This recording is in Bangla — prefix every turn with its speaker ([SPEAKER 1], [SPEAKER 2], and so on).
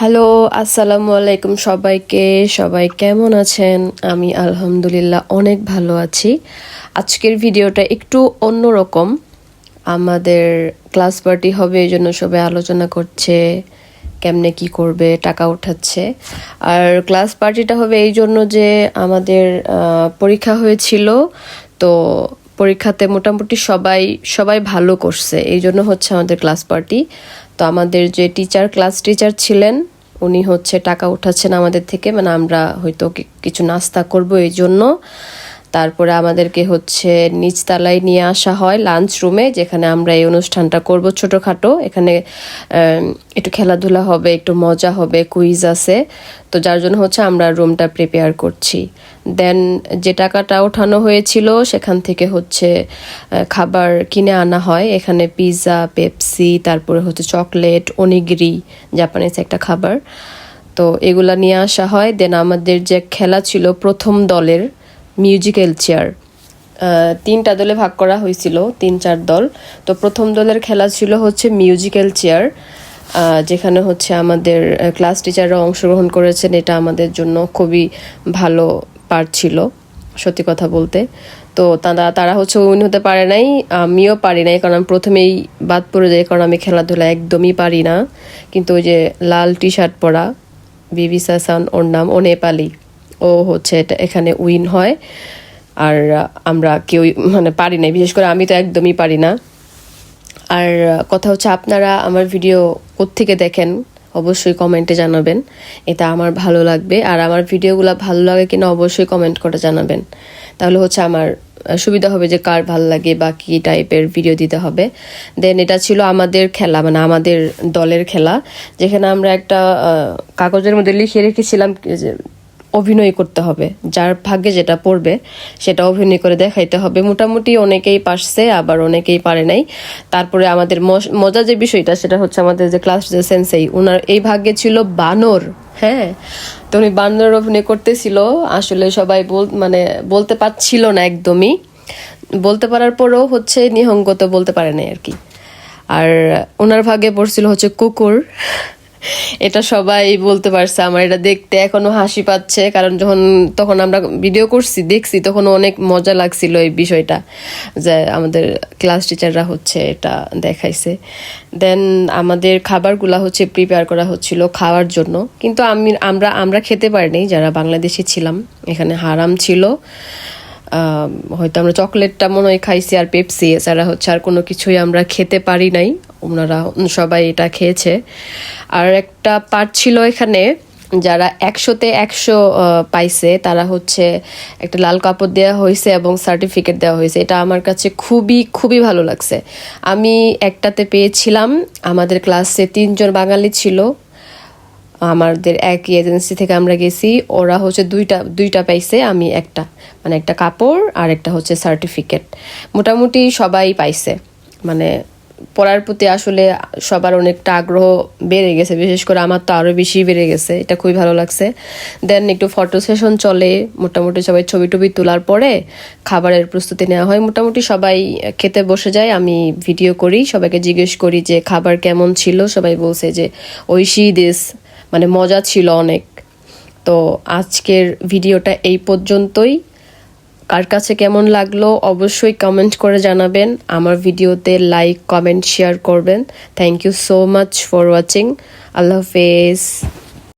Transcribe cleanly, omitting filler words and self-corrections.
[SPEAKER 1] হ্যালো, আসসালামু আলাইকুম সবাইকে। সবাই কেমন আছেন? আমি আলহামদুলিল্লাহ অনেক ভালো আছি। আজকের ভিডিওটা একটু অন্যরকম। আমাদের ক্লাস পার্টি হবে, এই জন্য সবাই আলোচনা করছে কেমনে কি করবে, টাকা উঠাচ্ছে। আর ক্লাস পার্টিটা হবে এই জন্য যে আমাদের পরীক্ষা হয়েছিল, তো পরীক্ষাতে মোটামুটি সবাই ভালো করছে, এই জন্য হচ্ছে আমাদের ক্লাস পার্টি। তো আমাদের যে ক্লাস টিচার ছিলেন, উনি হচ্ছে টাকা উঠাচ্ছেন আমাদের থেকে, মানে আমরা হয়তো কিছু নাস্তা করব এই জন্য। তারপরে আমাদেরকে হচ্ছে নিচতলায় নিয়ে আসা হয় লাঞ্চ রুমে, যেখানে আমরা এই অনুষ্ঠানটা করব ছোটোখাটো। এখানে একটু খেলাধুলা হবে, একটু মজা হবে, কুইজ আছে। তো যার জন্য হচ্ছে আমরা রুমটা প্রিপেয়ার করছি। দেন যে টাকাটা ওঠানো হয়েছিল সেখান থেকে হচ্ছে খাবার কিনে আনা হয়। এখানে পিৎজা, পেপসি, তারপরে হচ্ছে চকলেট, ওনিগিরি, জাপানিজ একটা খাবার। তো এগুলা নিয়ে আসা হয়। দেন আমাদের যে খেলা ছিল প্রথম দলের মিউজিক্যাল চেয়ার, 3টা দলে ভাগ করা হয়েছিল, 3-4 দল। তো প্রথম দলের খেলা ছিল হচ্ছে মিউজিক্যাল চেয়ার, যেখানে হচ্ছে আমাদের ক্লাস টিচাররা অংশগ্রহণ করেছেন। এটা আমাদের জন্য খুবই ভালো পার্ট ছিল, সত্যি কথা বলতে। তো তারা হচ্ছে উইন হতে পারে নাই, আমিও পারি নাই, কারণ আমি প্রথমেই বাদ পড়ে যাই, কারণ আমি খেলাধুলা একদমই পারি না। কিন্তু ওই যে লাল টি শার্ট পরা বিবি সাসান, ওর নাম, ও নেপালি, ও হচ্ছে এখানে উইন হয়। আর আমরা কেউ মানে পারি না, বিশেষ করে আমি তো একদমই পারি না। আর কথা হচ্ছে, আপনারা আমার ভিডিও কোত্থেকে দেখেন অবশ্যই কমেন্টে জানাবেন, এটা আমার ভালো লাগবে। আর আমার ভিডিওগুলো ভালো লাগে কিনা অবশ্যই কমেন্ট করে জানাবেন, তাহলে হচ্ছে আমার সুবিধা হবে যে কার ভালো লাগে বা কী টাইপের ভিডিও দিতে হবে। দেন এটা ছিল আমাদের খেলা, মানে আমাদের দলের খেলা, যেখানে আমরা একটা কাগজের মধ্যে লিখে রেখেছিলাম যে অভিনয় করতে হবে, যার ভাগ্যে যেটা পড়বে সেটা অভিনয় করে দেখাইতে হবে। মোটামুটি অনেকেই পারছে, আবার অনেকেই পারে নাই। তারপরে আমাদের মজার যে বিষয়টা সেটা হচ্ছে, আমাদের যে ক্লাস সেন্সেই, ওনার এই ভাগ্যে ছিল বানর। হ্যাঁ, তো উনি বানর অভিনয় করতেছিল। আসলে সবাই বলতে পারছিল না একদমই, বলতে পারার পরেও হচ্ছে নিহঙ্গত বলতে পারে নাই আর কি। আর ওনার ভাগ্যে পড়ছিল হচ্ছে কুকুর। এটা সবাই বলতে পারছে। আমার এটা দেখতে এখনো হাসি পাচ্ছে, কারণ তখন আমরা ভিডিও করছি, দেখছি, তখন অনেক মজা লাগছিল এই বিষয়টা, যে আমাদের ক্লাস টিচাররা হচ্ছে এটা দেখাইছে। দেন আমাদের খাবারগুলা হচ্ছে প্রিপেয়ার করা হচ্ছিল খাওয়ার জন্য, কিন্তু আমরা খেতে পারিনি যারা বাংলাদেশি ছিলাম। এখানে হারাম ছিল। হয়তো আমরা চকলেটটা মনে হয় খাইছি আর পেপসি, এছাড়া হচ্ছে আর কোনো কিছুই আমরা খেতে পারি নাই। ওনারা সবাই এটা খেয়েছে। আর একটা পার্ট ছিল এখানে, যারা 100-তে 100 পাইছে, তারা হচ্ছে একটা লাল কাপড় দেওয়া হয়েছে এবং সার্টিফিকেট দেওয়া হয়েছে। এটা আমার কাছে খুবই খুবই ভালো লাগছে। আমি একটাতে পেয়েছিলাম। আমাদের ক্লাসে 3 জন বাঙালি ছিল, আমাদের একই এজেন্সি থেকে আমরা গেছি। ওরা হচ্ছে দুইটা পাইছে, আমি একটা, মানে একটা কাপড় আর একটা হচ্ছে সার্টিফিকেট। মোটামুটি সবাই পাইছে, মানে পড়ার প্রতি আসলে সবার অনেকটা আগ্রহ বেড়ে গেছে, বিশেষ করে আমার তো আরও বেশি বেড়ে গেছে। এটা খুবই ভালো লাগছে। দেন একটু ফটো সেশন চলে, মোটামুটি সবাই ছবি টবি তোলার পরে খাবারের প্রস্তুতি নেওয়া হয়। মোটামুটি সবাই খেতে বসে যায়, আমি ভিডিও করি, সবাইকে জিজ্ঞেস করি যে খাবার কেমন ছিল। সবাই বলছে যে ঐশী দিস, মানে মজা ছিল অনেক। তো আজকের ভিডিওটা এই পর্যন্তই। কার কাছে কেমন লাগলো অবশ্যই কমেন্ট করে জানাবেন। আমার ভিডিওতে লাইক, কমেন্ট, শেয়ার করবেন। Thank you so much for watching. আল্লাহ হাফেজ।